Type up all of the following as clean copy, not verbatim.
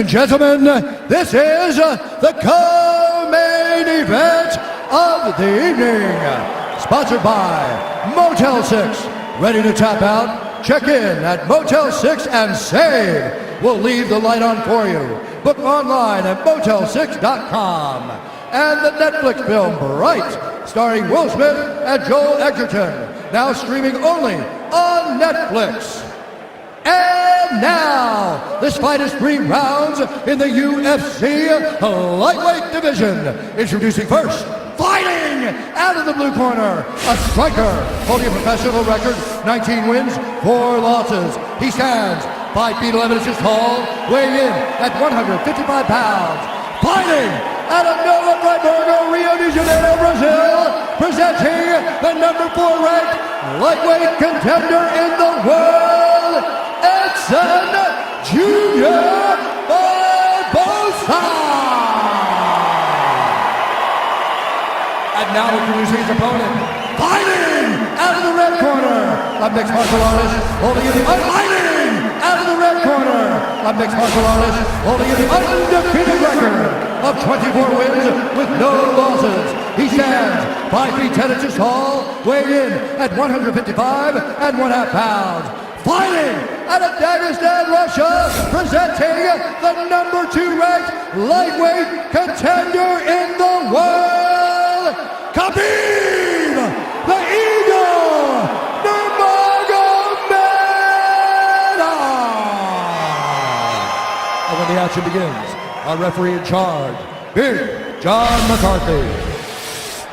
And gentlemen, this is the co-main event of the evening. Sponsored by Motel 6. Ready to tap out? Check in at Motel 6 and save. We'll leave the light on for you. Book online at motel6.com. And the Netflix film Bright, starring Will Smith and Joel Edgerton. Now streaming only on Netflix. And now, this fight is 3 rounds in the UFC lightweight division. Introducing first, fighting out of the blue corner, a striker holding a professional record, 19 wins, 4 losses. He stands 5 feet 11 inches tall, weighing in at 155 pounds. Fighting out of Nova Friburgo, Rio de Janeiro, Brazil, presenting the number 4 ranked lightweight contender in the world, Eddson Barboza. And now introducing his opponent, fighting out of the red corner, a mixed martial artist holding in the fighting out of the red corner, a mixed martial artist holding in the undefeated record of 24 wins with no losses. He stands 5 feet 10 inches tall, weighing in at 155 and 1/2 pounds. Fighting out of Dagestan, Russia, presenting the number 2 ranked lightweight contender in the world, Khabib, the Eagle, Nurmagomedov. And when the action begins, our referee in charge, Big John McCarthy.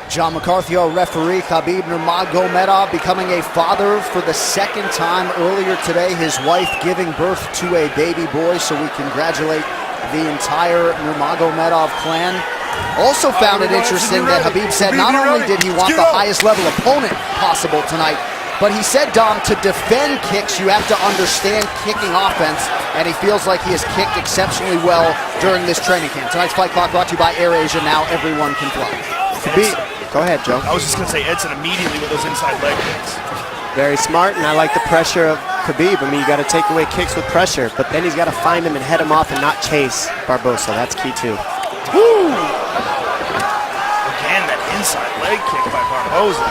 John McCarthy, our referee. Hhabib Nurmagomedov becoming a father for the 2nd time earlier today. His wife giving birth to a baby boy, so we congratulate the entire Nurmagomedov clan. Also found it interesting that Khabib said not only did he want the highest level opponent possible tonight, but he said, Dom, to defend kicks, you have to understand kicking offense, and he feels like he has kicked exceptionally well during this training camp. Tonight's Fight Clock brought to you by AirAsia. Now everyone can fly. Khabib. Go ahead, Joe. I was just going to say Eddson immediately with those inside leg kicks. Very smart, and I like the pressure of Khabib. I mean, you got to take away kicks with pressure, but then he's got to find him and head him off and not chase Barboza. That's key, too. Woo! Again, that inside leg kick by Barboza.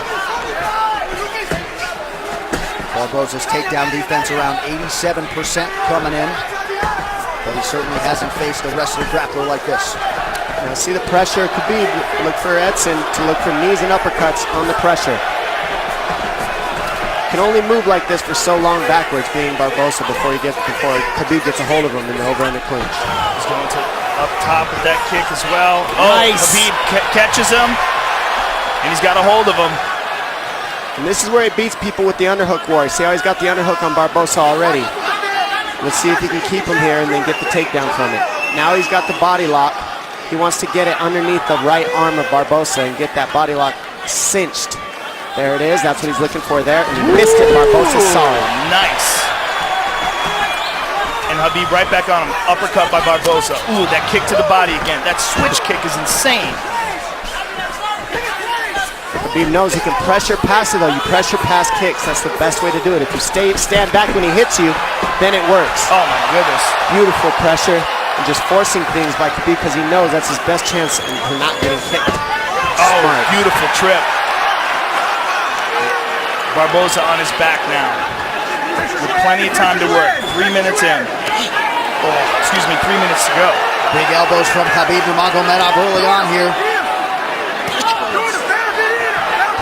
Barboza's takedown defense around 87% coming in, but he certainly hasn't faced a wrestler grappler like this. Now see the pressure, Khabib, look for Eddson to look for knees and uppercuts on the pressure. Can only move like this for so long backwards, being Barboza, before Khabib gets a hold of him in the over-under clinch. He's going to up top with that kick as well. Nice. Oh, Khabib catches him, and he's got a hold of him. And this is where he beats people with the underhook war. See how he's got the underhook on Barboza already. Let's see if he can keep him here and then get the takedown from it. Now he's got the body lock. He wants to get it underneath the right arm of Barboza and get that body lock cinched. There it is. That's what he's looking for there. And he missed it. Barboza saw it. Nice. And Khabib right back on him. Uppercut by Barboza. Ooh, that kick to the body again. That switch kick is insane. Khabib knows he can pressure pass it, though. You pressure pass kicks. That's the best way to do it. If you stand back when he hits you, then it works. Oh, my goodness. Beautiful pressure. And just forcing things by Khabib because he knows that's his best chance for not getting kicked. Oh, smart. Beautiful trip. Barboza on his back now. With plenty of time to work. 3 minutes in. Oh, excuse me, 3 minutes to go. Big elbows from Khabib Nurmagomedov early on here.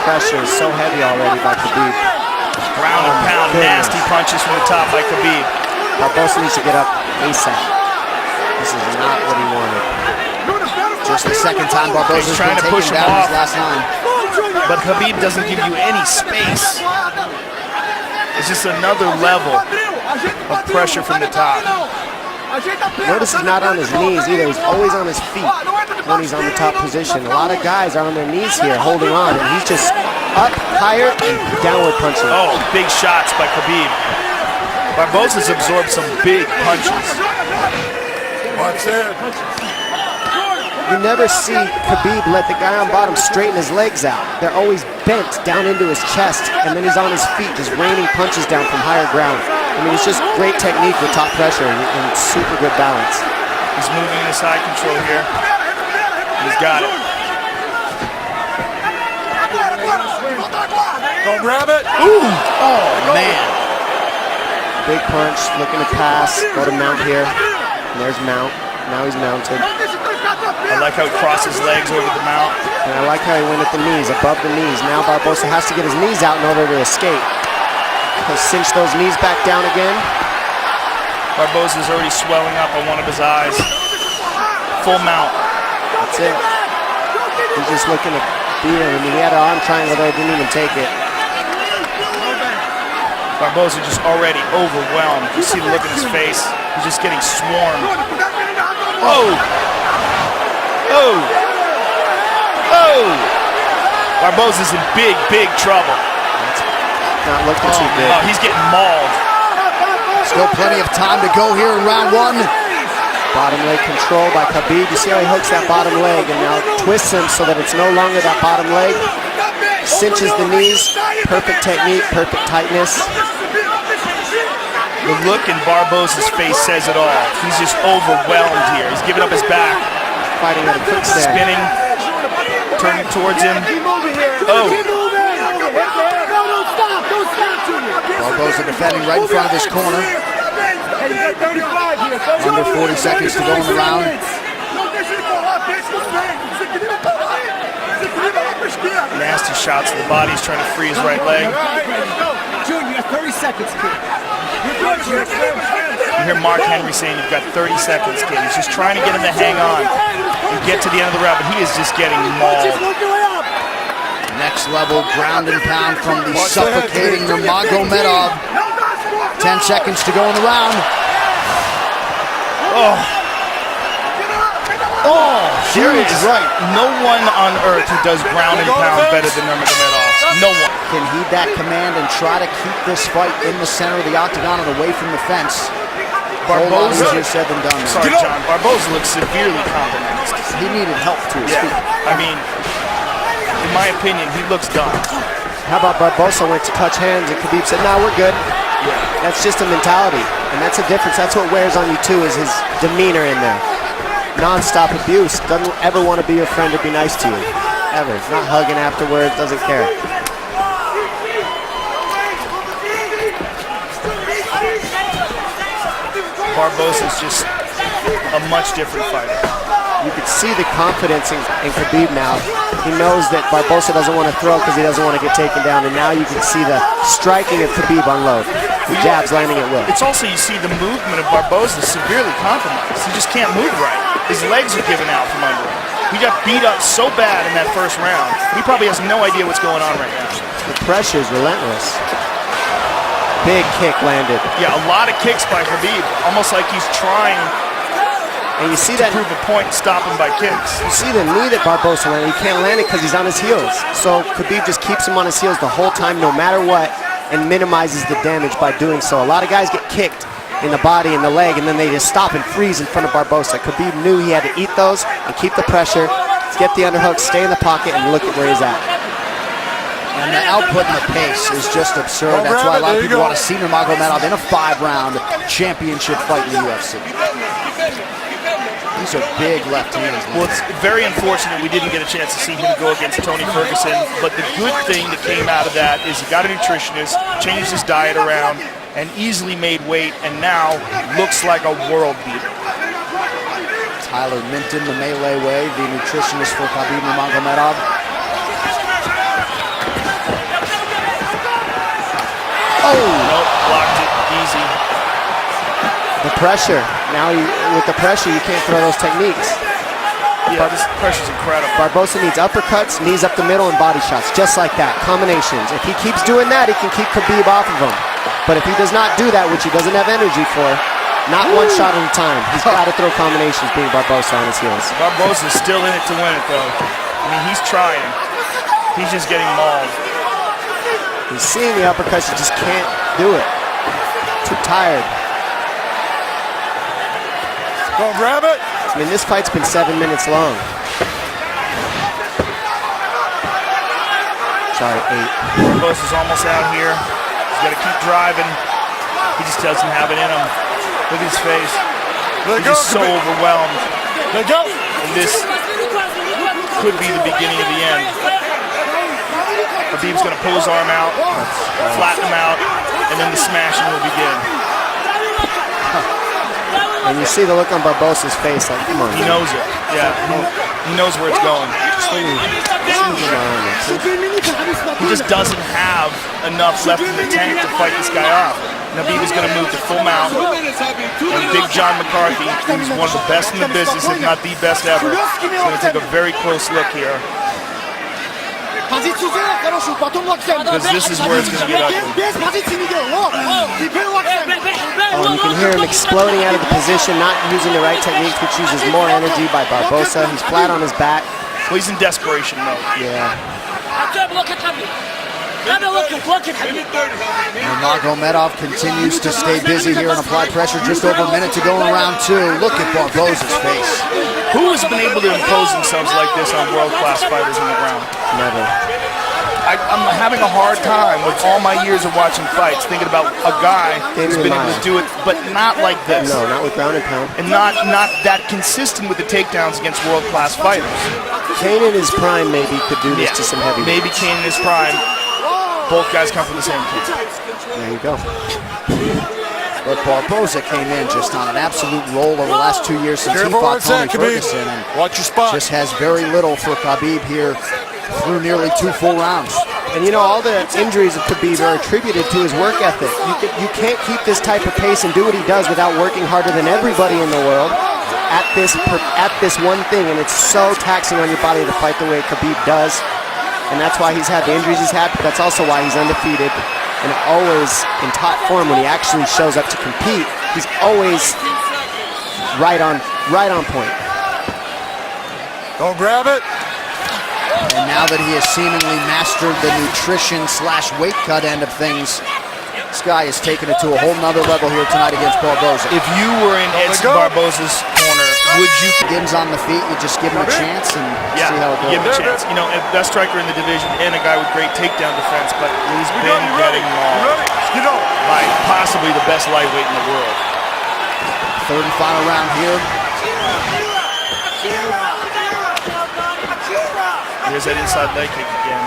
Pressure is so heavy already by Khabib. Ground and pound, nasty punches from the top by Khabib. Barboza needs to get up ASAP. This is not what he wanted. Just the 2nd time Barboza's trying been to push taken him down off. his last 9. But Khabib doesn't give you any space. It's just another level of pressure from the top. Notice he's not on his knees either. He's always on his feet when he's on the top position. A lot of guys are on their knees here holding on, and he's just up, higher, and downward punching. Oh, big shots by Khabib. Barboza's absorbed some big punches. Watch that. You never see Khabib let the guy on bottom straighten his legs out. They're always bent down into his chest, and then he's on his feet just raining punches down from higher ground. I mean, it's just great technique with top pressure and super good balance. He's moving into side control here. He's got it. Go grab it. Ooh! Oh, man. Big punch, looking to pass. Go to mount here. And there's mount. Now he's mounted. I like how he crossed his legs over the mount. And I like how he went at the knees, above the knees. Now Barboza has to get his knees out in order to escape. He'll cinch those knees back down again. Barboza's already swelling up on one of his eyes. Full mount. That's it. He's just looking to beat him. I mean, he had an arm triangle there, didn't even take it. Barboza just already overwhelmed. You see the look in his face. He's just getting swarmed. Oh! Oh! Oh! Barboza's in big, big trouble. Not looking too good. Oh, he's getting mauled. Still plenty of time to go here in round one. Bottom leg control by Khabib. You see how he hooks that bottom leg and now twists him so that it's no longer that bottom leg. Cinches the knees. Perfect technique, perfect tightness. The look in Barboza's face says it all. He's just overwhelmed here. He's giving up his back. Fighting at a quick step. Spinning. Turning towards him. Oh. Barboza defending right in front of his corner. Under 40 seconds to go in the round. Nasty shots to the body. He's trying to free his right leg. Junior, you got 30 seconds, kid. You hear Mark Henry saying you've got 30 seconds, kid. He's just trying to get him to hang on and get to the end of the round, but he is just getting mauled. Next level ground and pound from the suffocating Nurmagomedov. 10 seconds to go in the round. Oh. Oh, There is right. no one on earth who does ground and pound better than Nurmagomedov. No one. Can heed that command and try to keep this fight in the center of the octagon and away from the fence. Barboza, easier said than done. sorry, John. Barboza looks severely compromised. He needed help to his feet. I mean, in my opinion, he looks done. How about Barboza went to touch hands and Khabib said, "No, we're good." That's just a mentality, and that's a difference. That's what wears on you too, is his demeanor in there. Non-stop abuse. Doesn't ever want to be your friend or be nice to you, ever. Not hugging afterwards. Doesn't care. Barboza's just a much different fighter. You can see the confidence in Khabib now. He knows that Barboza doesn't want to throw because he doesn't want to get taken down, and now you can see the striking of Khabib unload. The jabs landing at will. It's also, you see the movement of Barboza severely compromised. He just can't move right. His legs are giving out from under him. He got beat up so bad in that first round. He probably has no idea what's going on right now. The pressure is relentless. Big kick landed. Yeah, a lot of kicks by Khabib. Almost like he's trying And you see to that, prove a point and stop him by kicks. you see the knee that Barboza landed. He can't land it because he's on his heels. So Khabib just keeps him on his heels the whole time, no matter what, and minimizes the damage by doing so. A lot of guys get kicked in the body and the leg, and then they just stop and freeze in front of Barboza. Khabib knew he had to eat those and keep the pressure, get the underhook, stay in the pocket, and look at where he's at. And the output and the pace is just absurd. That's why a lot of people want to see Nurmagomedov in a 5-round championship fight in the UFC. These are big left hands. Well, it's very unfortunate we didn't get a chance to see him go against Tony Ferguson, but the good thing that came out of that is he got a nutritionist, changed his diet around, and easily made weight, and now looks like a world beater. Tyler Minton, the melee way, the nutritionist for Khabib Nurmagomedov. Oh! Nope, blocked it easy. The pressure. Now, with the pressure, you can't throw those techniques. Yeah, this pressure's incredible. Barboza needs uppercuts, knees up the middle, and body shots, just like that, combinations. If he keeps doing that, he can keep Khabib off of him. But if he does not do that, which he doesn't have energy for, not one shot at a time, he's got to throw combinations, being Barboza on his heels. Barboza's still in it to win it, though. I mean, he's trying. He's just getting mauled. He's seeing the uppercuts, he just can't do it. Too tired. Go grab it. I mean, this fight's been 7 minutes long. Sorry, 8. Barboza's almost out here. He's got to keep driving. He just doesn't have it in him. Look at his face. He's just so overwhelmed. Let go. And this could be the beginning of the end. Khabib's going to pull his arm out, flatten him out, and then the smashing will begin. And you see the look on Barbosa's face, like, come on. He knows it. Yeah, he knows where it's going. He just doesn't have enough left in the tank to fight this guy off. Khabib is going to move to full mount. And Big John McCarthy, who's one of the best in the business, if not the best ever, is going to take a very close look here. Because this is where it's going to get ugly. Oh, you can hear him exploding out of the position, not using the right techniques, which uses more energy by Barboza. He's flat on his back. Well, he's in desperation mode. Yeah. Nurmagomedov continues to stay busy here and apply pressure. Just over a minute to go in round 2. Look at Barboza's face. Who has been able to impose themselves like this on world-class fighters on the ground? Never. I'm having a hard time with all my years of watching fights, thinking about a guy who's been able to do it, but not like this. No, not with ground and pound. And not that consistent with the takedowns against world-class fighters. Kane in his prime maybe could do this to some heavy weights. Maybe Kane in his prime. Both guys come from the same camp. There you go. But Barboza came in just on an absolute roll over the last 2 years since he fought Tony Ferguson. And watch your spot. Just has very little for Khabib here through nearly 2 full rounds. And you know, all the injuries of Khabib are attributed to his work ethic. You can't keep this type of pace and do what he does without working harder than everybody in the world at this one thing. And it's so taxing on your body to fight the way Khabib does. And that's why he's had the injuries he's had, but that's also why he's undefeated and always in top form when he actually shows up to compete. He's always right on point. Don't grab it. And now that he has seemingly mastered the nutrition/weight cut end of things, this guy has taken it to a whole nother level here tonight against Barboza. If you were in Edson Barboza's corner, would you? Begins on the feet, you just give him a chance and see how it goes. Give him a chance. You know, best striker in the division and a guy with great takedown defense, but he's been getting mauled by possibly the best lightweight in the world. Third and final round here. Here's that inside leg kick again.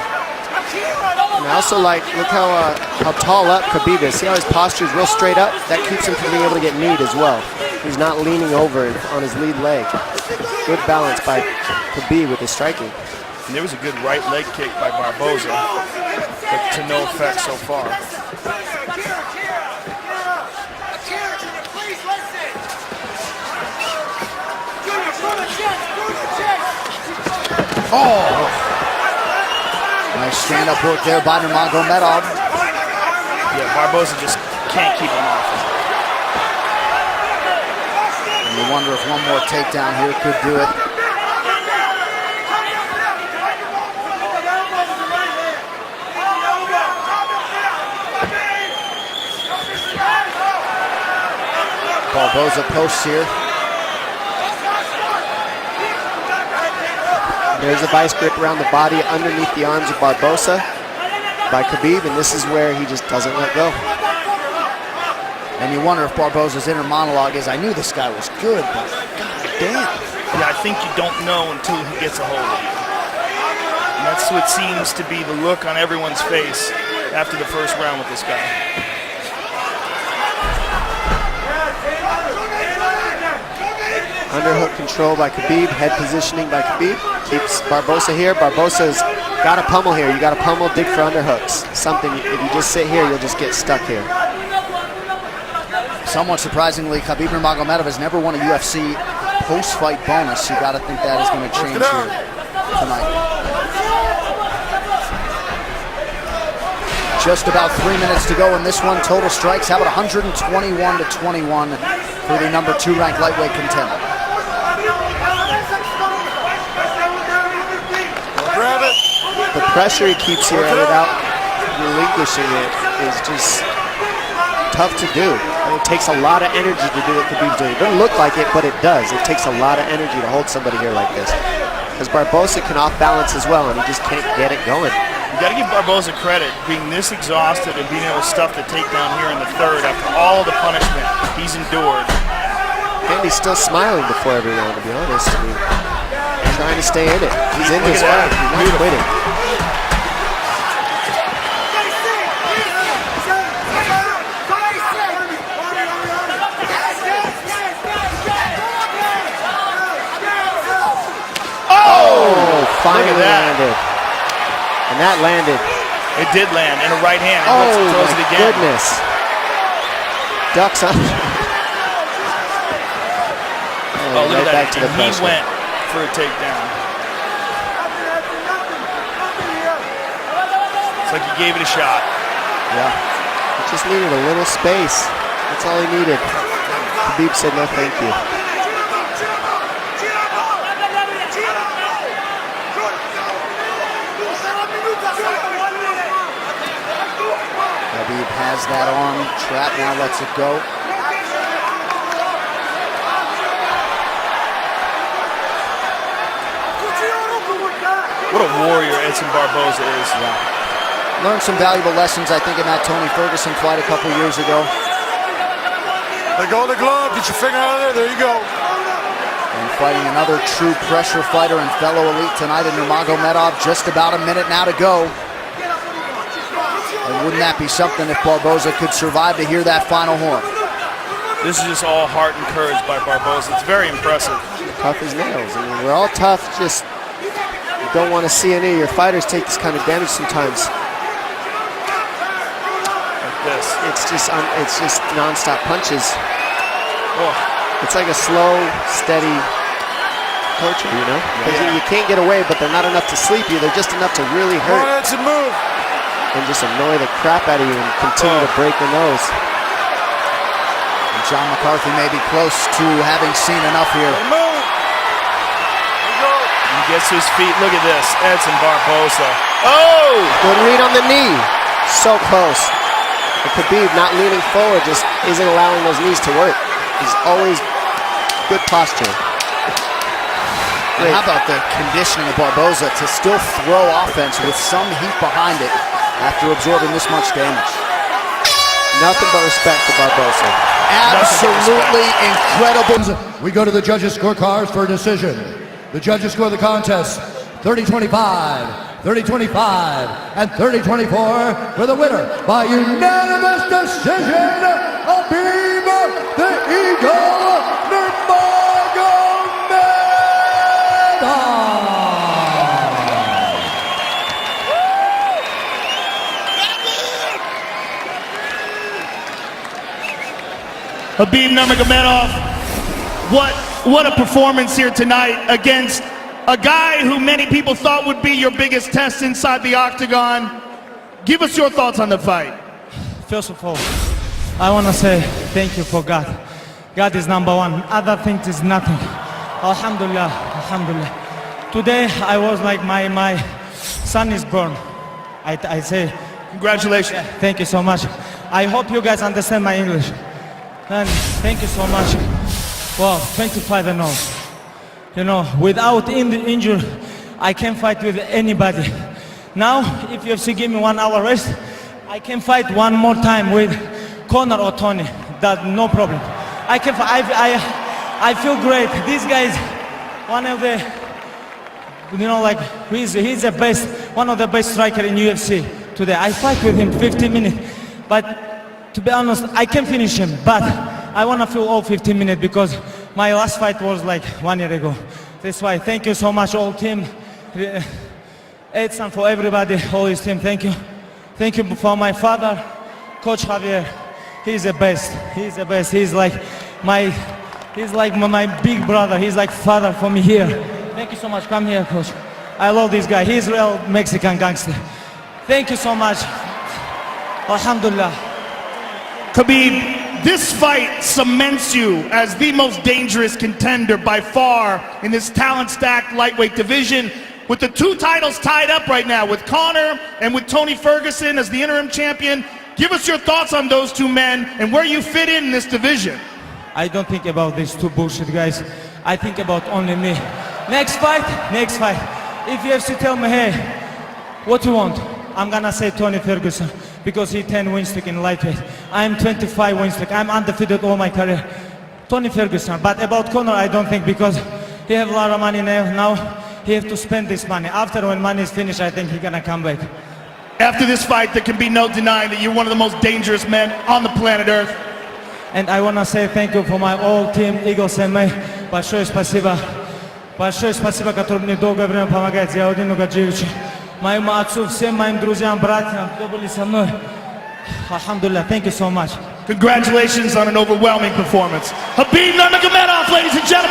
And I also like, look how tall up Khabib is. See how his posture is real straight up? That keeps him from being able to get kneed as well. He's not leaning over on his lead leg. Good balance by Khabib with his striking. And there was a good right leg kick by Barboza, but to no effect so far. Oh! Nice stand-up work there by Nurmagomedov. Yeah, Barboza just can't keep him off. And you wonder if one more takedown here could do it. Barboza posts here. There's a vice grip around the body underneath the arms of Barboza by Khabib, and this is where he just doesn't let go. And you wonder if Barboza's inner monologue is, I knew this guy was good, but god damn. Yeah, I think you don't know until he gets a hold of you. And that's what seems to be the look on everyone's face after the first round with this guy. Underhook control by Khabib, head positioning by Khabib. Keeps Barboza here. Barboza's got to pummel here. You got to pummel, dig for underhooks. Something, if you just sit here, you'll just get stuck here. Somewhat surprisingly, Khabib Nurmagomedov has never won a UFC post-fight bonus. You got to think that is going to change here tonight. Just about 3 minutes to go in this one. Total strikes, how about 121-21 for the number 2 ranked lightweight contender. Grab it. The pressure he keeps here without relinquishing it is just tough to do. And it takes a lot of energy to do what Khabib's doing. It doesn't look like it, but it does. It takes a lot of energy to hold somebody here like this. Because Barboza can off balance as well, and he just can't get it going. You got to give Barboza credit, being this exhausted and being able to stuff the takedown here in the third after all the punishment he's endured. And he's still smiling before every round, to be honest. I mean, trying to stay in it. He's in this fight. He's not quitting. Finally landed. And that landed. It did land in a right hand. Oh, throws it my again. goodness. Ducks on. Oh, look right at that. back to the He pressure. went for a takedown. It's like he gave it a shot. Yeah. He just needed a little space. That's all he needed. Khabib said no thank you. Khabib has that arm trapped, now lets it go. What a warrior Eddson Barboza is. Yeah. Learned some valuable lessons, I think, in that Tony Ferguson fight a couple years ago. Let go of the glove. Get your finger out of there. There you go. And fighting another true pressure fighter and fellow elite tonight in Nurmagomedov. Just about a minute now to go. And wouldn't that be something if Barboza could survive to hear that final horn? This is just all heart and courage by Barboza. It's very impressive. Tough as nails. I mean, we're all tough, just don't want to see any of your fighters take this kind of damage sometimes. Like this. It's just non-stop punches. Oh. It's like a slow, steady torture, you know? Because you can't get away, but they're not enough to sleep you. They're just enough to really Come on, hurt Eddson, move. and just annoy the crap out of you and continue to break your nose. And John McCarthy may be close to having seen enough here. Move. He gets to his feet. Look at this. Eddson Barboza. Oh! Good read on the knee. So close. And Khabib not leaning forward just isn't allowing those knees to work. He's always good posture. And how about the conditioning of Barboza to still throw offense with some heat behind it after absorbing this much damage? Nothing but respect for Barboza. Absolutely incredible. We go to the judges' scorecards for a decision. The judges score the contest 30-25, 30-25, and 30-24 for the winner by unanimous decision, Khabib the Eagle Nurmagomedov. Hhabib Nurmagomedov, what a performance here tonight against a guy who many people thought would be your biggest test inside the octagon. Give us your thoughts on the fight. First of all, I want to say thank you for God. God is number one. Other things is nothing. Alhamdulillah, alhamdulillah. Today I was like my son is born. I say Congratulations. thank you so much. I hope you guys understand my English. And thank you so much. Well, 25-0. You know, without injury, I can fight with anybody. Now, if UFC give me 1 hour rest, I can fight one more time with Conor or Tony. That no problem. I can. I feel great. This guy is one of the, you know, like he's the best, one of the best striker in UFC today. I fight with him 15 minutes, but to be honest, I can finish him. But I want to feel all 15 minutes because my last fight was like 1 year ago. That's why. Thank you so much, all team. Edson, for everybody, all his team. Thank you. Thank you for my father, Coach Javier. He's the best. He's the best. He's like my big brother. He's like father for me here. Thank you so much. Come here, Coach. I love this guy. He's real Mexican gangster. Thank you so much. Alhamdulillah. Khabib, this fight cements you as the most dangerous contender by far in this talent-stacked lightweight division, with the 2 titles tied up right now with Conor and with Tony Ferguson as the interim champion. Give us your thoughts on those 2 men and where you fit in this division. I don't think about these 2 bullshit guys. I think about only me. Next fight, next fight. If UFC tell me, hey, what you want? I'm gonna say Tony Ferguson because he 10 win streak in lightweight. I'm 25 win streak. I'm undefeated all my career. Tony Ferguson. But about Conor, I don't think, because he have a lot of money now. He have to spend this money. After when money is finished, I think he gonna come back. After this fight, there can be no denying that you're one of the most dangerous men on the planet Earth. And I wanna say thank you for my whole team, Eagles and me. Большое спасибо. Большое спасибо, который мне долгое время помогает. Я один Нугаджиевич. Моему отцу, всем моим друзьям, братьям, кто были со мной. Alhamdulillah, thank you so much. Congratulations on an overwhelming performance. Хабиб Нурмагомедов, ladies and gentlemen.